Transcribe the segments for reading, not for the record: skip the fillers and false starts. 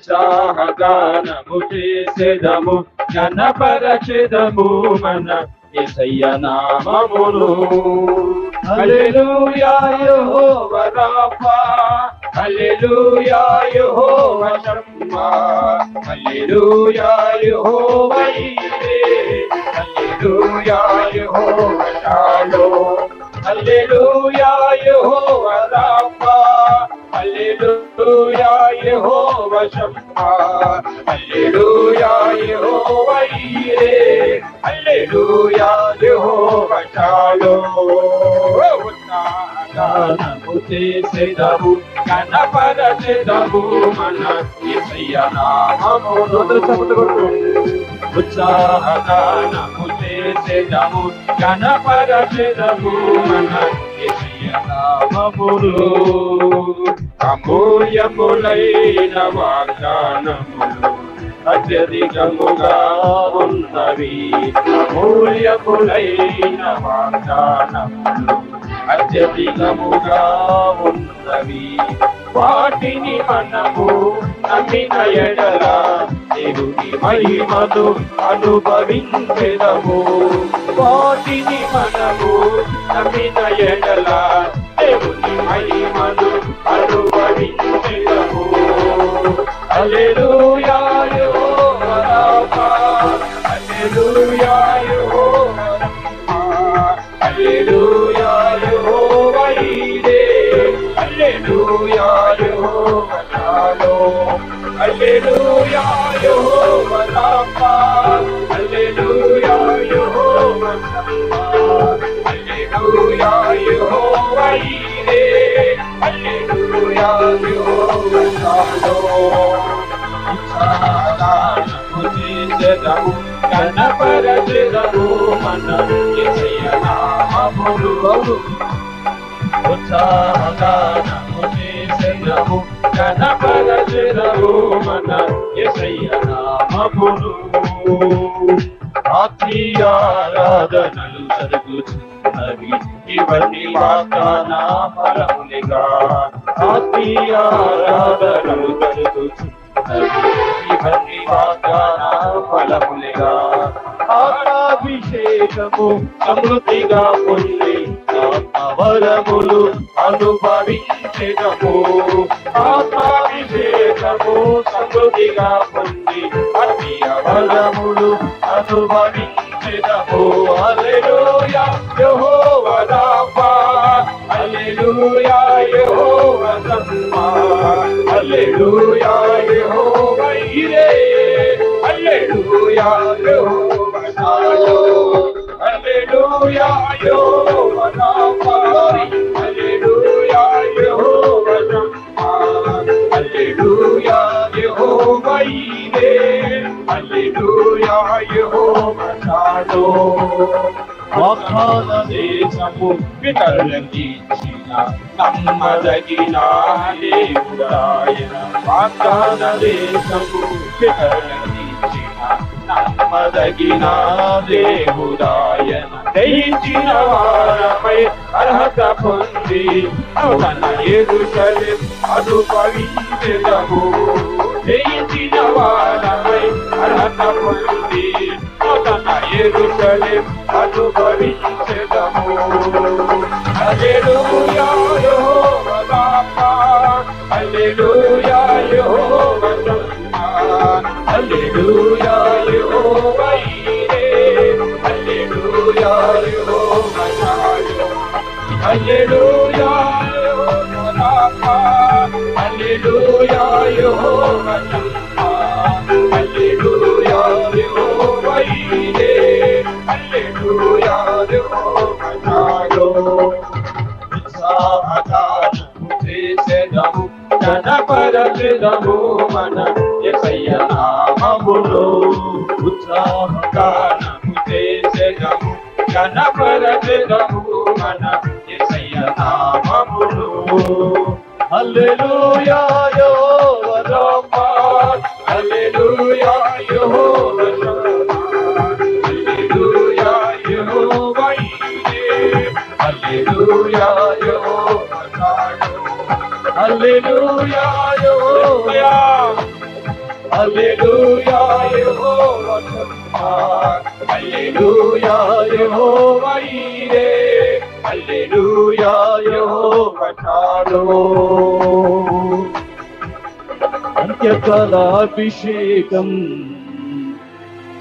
ఉత్సాహగానము చేసేదము ఘనపరచెదము మన యేసయ్య నామమును. హల్లెలూయా యెహోవా రాఫా, హల్లెలూయా యెహోవా షమ్మా, హల్లెలూయా యెహోవా ఈరే, హల్లెలూయా యెహోవా షాలోమ్, హల్లెలూయా యెహోవా రాఫా, హల్లెలూయా యెహోవా షమ్మా, హల్లెలూయా యెహోవా ఈరే, హల్లెలూయా యెహోవా షాలోమ్. గానము చేసేదము ఘనపరచెదము మన యేసయ్య నామమును. ఉత్సాహగానము చేసేదము ఘనపరచెదము మన యేసయ్య నామమును. అమూల్యములైన వాగ్దానములు అత్యధికముగా ఉన్నవి, అమూల్యములైన వాగ్దానములు అత్యధికముగా ఉన్నవి. వాటిని మనము నమ్మిన ఎడల దేవుని మహిమను అనుభవించెదము. వాటిని మనము నమ్మిన ఎడల దేవుని మహిమను అనుభవించెదము. హల్లెలూయా యెహోవా రాఫా, హల్లెలూయా యెహోవా షమ్మా, హల్లెలూయా యెహోవా ఈరే, హల్లెలూయా యెహోవా షాలోమ్, హల్లెలూయా యెహోవా రాఫా, హల్లెలూయా యెహోవా షమ్మా, హల్లెలూయా యెహోవా ఈరే, హల్లెలూయా యెహోవా షాలోమ్. ఉత్సాహగానము చేసేదము ఘనపరచెదము మన యేసయ్య నామమును. ఉత్సాహగానము చేసేదము ఘనపరచెదము మన యేసయ్య నామమును. ఆత్మీయారాధనలు జరుగుతున్నవి ఇవన్నీ వాగ్దాన ఫలములుగా, ఆత్మీయారాధనలు జరుగుతున్నవి ఇవన్నీ వాగ్దాన ఫలములుగా. ఆత్మాభిషేకము సమృద్ధిగా పొంది ఆత్మవరములు అనుభవించెదము. ఆత్మాభిషేకము సమృద్ధిగా పొంది ఆత్మీయవరములు అనుభవించెదము. హల్లెలూయా యెహోవా రాఫా, హల్లెలూయా యెహోవా షమ్మా, హల్లెలూయా యెహోవా ఈరే, హల్లెలూయా యెహోవా షాలోమ్, హల్లెలూయా యెహోవా రాఫా, హల్లెలూయా యెహోవా షమ్మా, హల్లెలూయా యెహోవా ఈరే, హల్లెలూయా యెహోవా షాలోమ్. వాగ్దాన దేశము పితరులకిచ్చిన నమ్మదగిన దేవుడాయన, వాగ్దాన దేశము పితరులకిచ్చిన నమ్మదగిన దేవుడాయన. దయించిన వారపై అర్హత పొంది తన యెరూషలేము అనుభవించెదము. దయించిన వారపై అర్హత పొంది తన యెరూషలేము అనుభవించెదము. హల్లెలూయా యెహోవా రాఫా, హల్లెలూయా యెహోవా షమ్మా, హల్లెలూయా యెహోవా ఈరే, హల్లెలూయా యెహోవా షాలోమ్, హల్లెలూయా యెహోవా రాఫా, హల్లెలూయా యెహోవా షమ్మా, హల్లెలూయా యెహోవా ఈరే, హల్లెలూయా యెహోవా షాలోమ్. ఉత్సాహగానము చేసేదము ఘనపరచెదము మన యేసయ్య నామమును. ఉత్సాహగానము చేసేదము ఘనపరచెదము మన యేసయ్య నామమును. హల్లెలూయా యెహోవా రాఫా, హల్లెలూయా యెహోవా షమ్మా, హల్లెలూయా యెహోవా ఈరే, హల్లెలూయా యెహోవా షాలోమ్, హల్లెలూయా యెహోవా హల్లెలూయా యెహోవా షమ్మాన్, హల్లెలూయా యెహోవా ఈరే, హల్లెలూయా యెహోవా షాలోమ్. అంత్యకాలాభిషేకం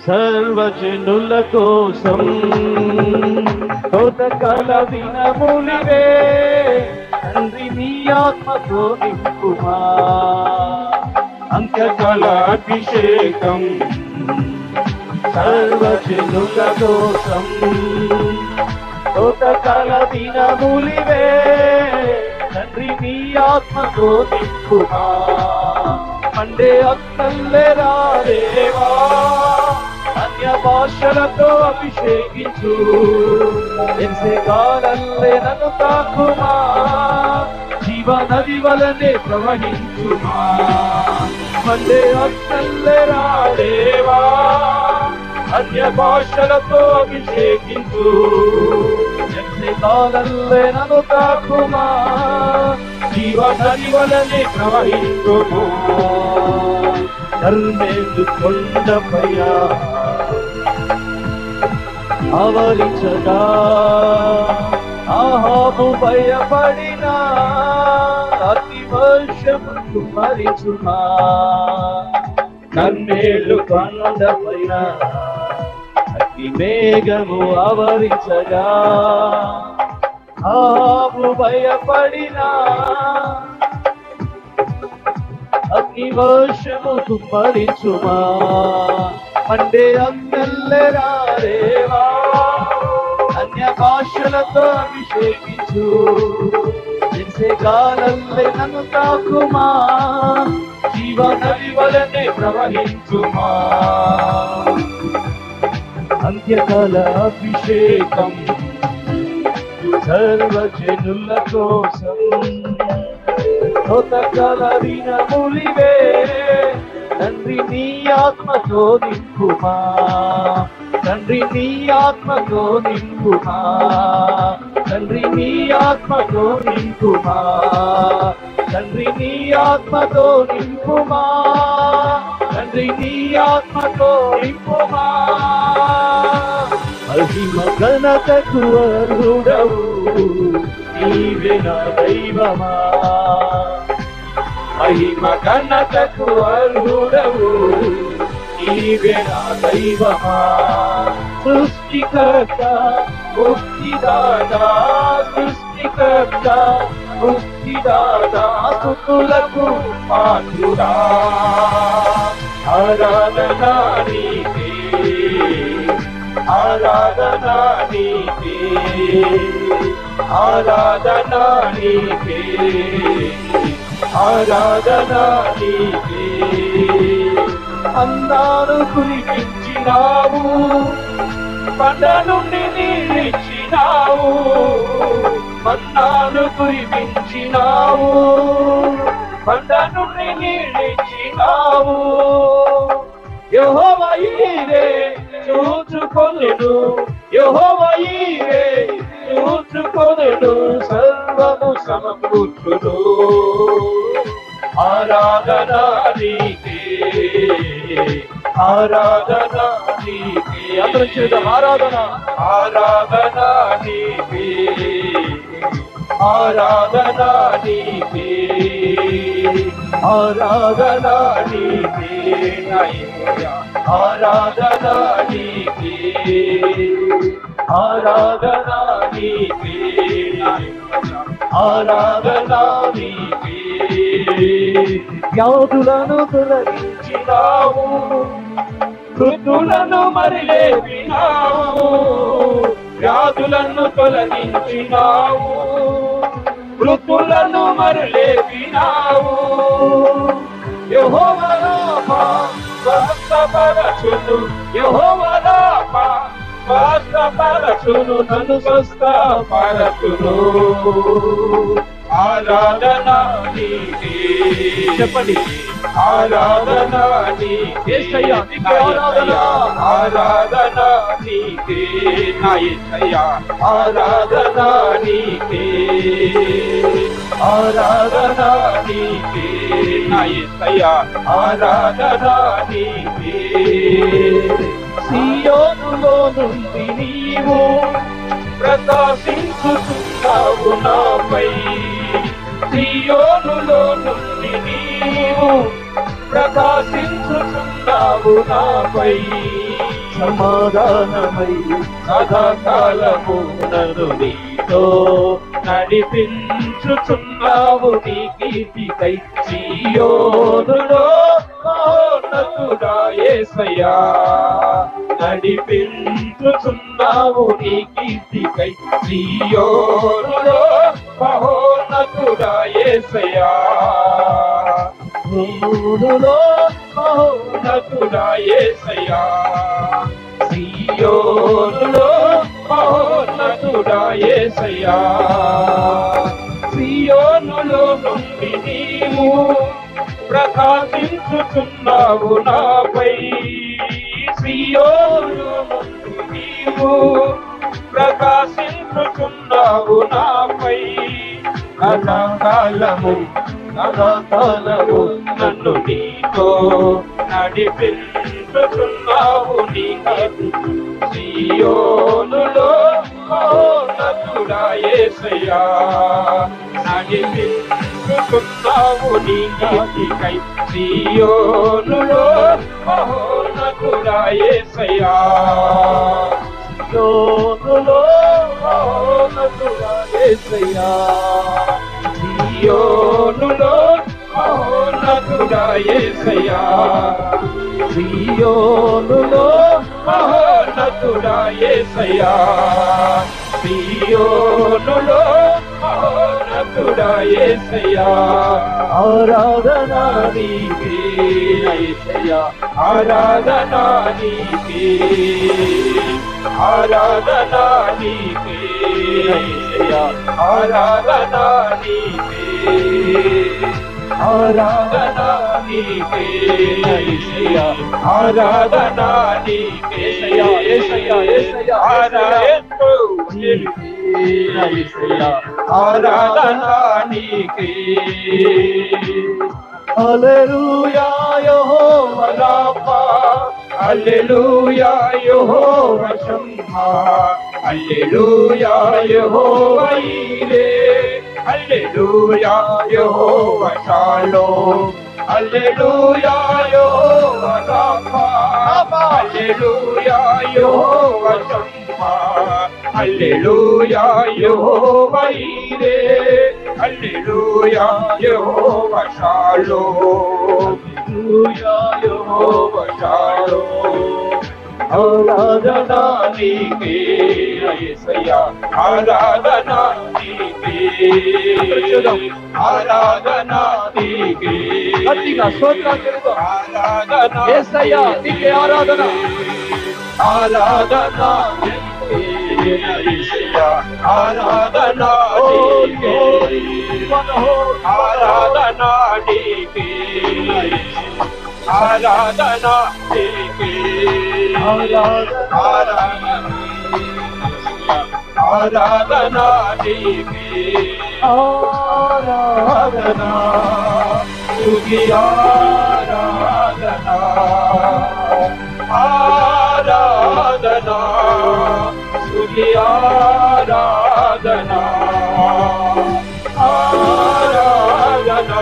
సర్వజనుల కోసం, కోతకాల దినములివే, తండ్రి నీ ఆత్మతో నింపుమా. అంత్యకాలాభిషేకం సర్వజనుల కోసం, కోతకాల దినములివే, తండ్రి నీ ఆత్మతో నింపుమా. మండే అక్కల్లెరా దేవా, అన్య భాషలతో అభిషేకించు, ఎన్సే కాలల్లే నన్ను తాకుమా, జీవ నది వలనే ప్రవహించుమా. మండే అక్కల్లెరా దేవా, అన్య భాషలతో అభిషేకించు, ఎన్సే కాలల్లే నన్ను తాకుమా, జీవ నది వలనే ప్రవహించుమా. కర్మేలు కొండపైన ఆవరించగా, ఆహాబు భయపడిన అతి వర్షము కుమరించుమా. కర్మేలు కొండపైన అతి మేఘము ఆవరించగా, ఆహాబు భయపడిన అగ్ని వర్షము కుమ్మరించుమా. మండే అక్కల్లెరా దేవా, అన్య భాషలతో అభిషేకించు, ఎన్సే కాలల్లే నన్ను తాకుమా, జీవ నది వలనే ప్రవహించుమా. అంత్యకాల అభిషేకం సర్వజనుల కోసం, కోతకాల దినములివే, తండ్రి నీ ఆత్మతో నింపుమా. తండ్రి నీ ఆత్మతో నింపుమా, తండ్రి నీ ఆత్మతో నింపుమా, తండ్రి నీ ఆత్మతో నింపుమా, తండ్రి నీ ఆత్మతో నింపుమా. మహిమ ఘనతకు అర్హుడవు నీవే నా దైవమా, మహిమ ఘనతకు అర్హుడవు నీవే నా దైవమా. సృష్టికర్త ముక్తిదాతా, సృష్టికర్త ముక్తిదాతా, స్తుతులకు పాత్రుడా. ఆరాధనా నీకే, ఆరాధనా నీకే, ఆరాధనా నీకే, ఆరాధనా నీకే. అందాలు కురిపించినావు, పంట నుండి నీళ్ళిచ్చినావు, మన్నాను కురిపించినావు, పంట నుండి నీళ్ళిచ్చినావు. యెహోవా ఈరే చూచుకొనును, యెహోవా ఈరే చూచుకొనును, సర్వము సమకూర్చును. ఆరాధనా నీకే, ఆరాధనా నీకే. అందరం చేద్దాం ఆరాధన, ఆరాధనా నీకే, ఆరాధనా నీకే, ఆరాధనా నీకే. ఆరాధనా నీకే, ఆరాధనా నీకే, ఆరాధనా నీకే. వ్యాధులను తొలగించినావు, మృతులను మరిలేపినావు, వ్యాధులను తొలగించినావు, మృతులను మరిలేపినావు. యెహోవా రామా స్వస్థపరచును, యెహోవా రామా స్వస్థపరచును, నన్ను స్వస్థపరచును. ఆరాధనా నీకే, చెప్పండి ఆరాధనా నీకే, ఆరాధన, ఆరాధనా నీకే నా యేసయ్యా, ఆరాధనా నీకే. ఆరాధన నీకే నా యేసయ్యా ఆరాధన నీకే సియోనులో నుండి నీవు ప్రకాశించుచున్నావు నాపై సియోనులో నుండి నీవు ప్రకాశించుచున్నావు నాపై సమాధానమై సదాకాలము నన్ను నీతో నడిపించుచున్నావు నీ కీర్తికై సియోనులో మహోన్నతుడా యేసయ్యా నడిపించుచున్నావు నీ కీర్తికై సియోనులో మహోన్నతుడా యేసయ్యా సియోనులో మహోన్నతుడా యేసయ్యా సియోనులో మహోన్నతుడా యేసయ్యా సియోనులో నుండి నీవు ప్రకాశించుచున్నావు నాపై సియోనులో నుండి నీవు ప్రకాశించుచున్నావు నాపై సదాకాలము నన్ను నీతో నడిపించుచున్నావు నీ సియోనులో మహోన్నతుడా యేసయ్యా నడిపించుచున్నావు నీ కీర్తికై సియోనులో మహోన్నతుడా యేసయ్యా సియోనులో మహోన్నతుడా యేసయ్యా సియోనులో మహోన్నతుడా యేసయ్యా సియోనులో మహోన్నతుడా యేసయ్యా సియోనులో మహోన్నతుడా యేసయ్యా ఆరాధన నీకే యేసయ్యా ఆరాధన నీకే ఆరాధన నీకే యేసయ్యా ఆరాధన నీకే ఆరాధన నీకే యేసయ్యా ఆరాధన నీకే యేసయ్యా యేసయ్యా ఆరాధన నీకే హల్లెలూయా యెహోవా రాఫా హల్లెలూయా యెహోవా షమ్మా హల్లెలూయా యెహోవా ఈరే హల్లెలూయా యెహోవా షాలోమ్ హల్లెలూయా యెహోవా రాఫా హల్లెలూయా యెహోవా షమ్మా హల్లెలూయా యెహోవా ఈరే హల్లెలూయా యెహోవా షాలోమ్ హల్లెలూయా యెహోవా షాలోమ్ ఆరాధన నీకే యేసయ్యా ఆరాధన నీకే ఆరాధన నీకే గట్టిగా స్తోత్రాలు చెల్లిద్దాం ఆరాధన యేసయ్యా నీకే ఆరాధన ఆరాధన యేసయ్యా ఆరాధన నీకే ఆరాధన నీకే ఆరాధన నీకే ఆరాధన నీకే ఆరాధన స్తుతి ఆరాధన ఆరాధన స్తుతి ఆరాధన ఆరాధన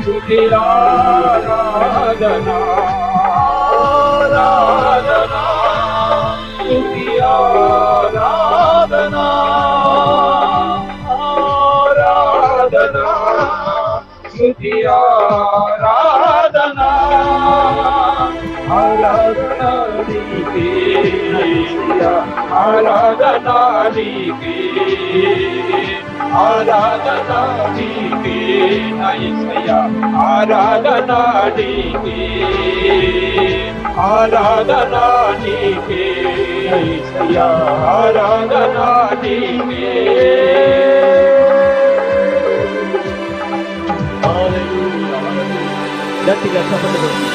స్తుతి ఆరాధన ఆరాధన స్తుతి ఆరాధన ఆరాధన స్తుతి ఆరాధన ఆరాధన నీకే యేసయ్యా ఆరాధన నీకే ఆరాధన నీకే యేసయ్యా ఆరాధన నీకే ఆరాధన నీకే యేసయ్యా ఆరాధన నీకే హల్లెలూయా గట్టిగా చప్పట్లు కొట్టు